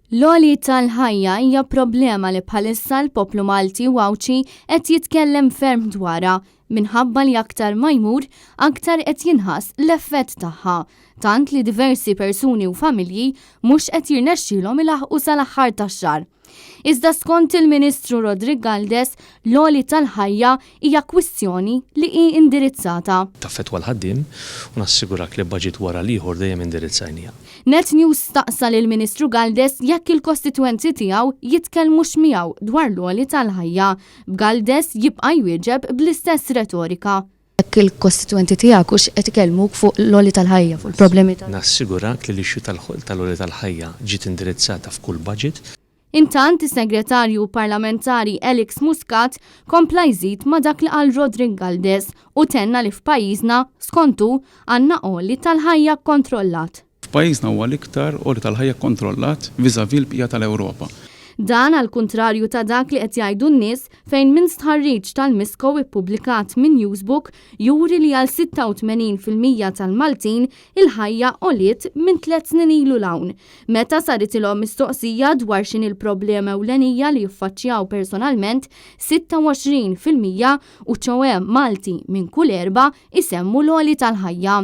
L-għoli tal-ħajja hija problema li bħalissa l-poplu Malti u Awċi qed jitkellem ferm dwarha minħabba li aktar ma jmur aktar qed jinħass l-effett tagħha, tant li diversi persuni u familji mhux qed jirnexxielhom ilaħqu sal-aħħar tax-xahar. Iżda skont il-Ministru Rodrigue Galdes, l-għoli tal-ħajja hija kwistjoni li hi indirizzata. Taffettwa l-ħaddiem u nassigurak li budget wara l-ieħor dejjem indirizzajnija. Net News staqsa lill-Ministru Galdes jekk il-kostitwenzi tiegħu jitkellmux miegħu dwar l-għoli tal-ħajja. B'Galdes jibqa' jwieġeb bl-istess retorika. Jekk il-kostitwenti tiegħek hux qed ikellmuk fuq l-għoli tal-ħajja, fuq il-problemi Nassigurak li l-ixju tal-għoli tal-ħajja ġiet indirizzata f'kull budget. Intant is-Segretarju Parlamentari Alex Muscat kompla jżid ma' dak li qal Rodrigue Galdes u tenna li f'pajjiżna skontu għandna għoli tal-ħajja kontrollat. F'pajjiżna huwa l-iktar għoli tal-ħajja kontrollat viżavi l-bqija tal-Ewropa. Dan għal kontrarju ta' dak li qed jgħidu n-nies fejn minn stħarriġ tal-Misko ippubblikat minn Newsbook juri li għal 86% tal-Maltin il-ħajja għoliet minn 3 snin ilu l-hawn. Meta saret ilhom mistoqsija dwar x'in il-problema ewlenija li jiffaċċjaw personalment, 26% u ċewwe Malti minn kull 4 isemmu l-għoli tal-ħajja.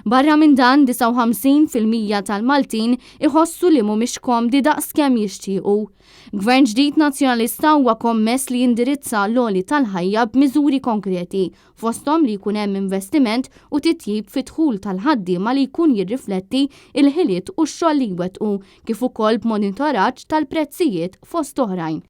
Barra minn dan 59% tal-Maltin iħossu li mhumiex komdi daqskemm jixtiequ. Gvern ġdid nazzjonalista huwa kommess li jindirizza l-għoli tal-ħajja b'miżuri konkreti, fosthom li jkun hemm investiment u titjib fit-dħul tal-ħaddiema li jkun jirrifletti il-ħiliet u x-xogħol li jwettqu, kif ukoll b'monitoraġġ tal-prezzijiet fost oħrajn.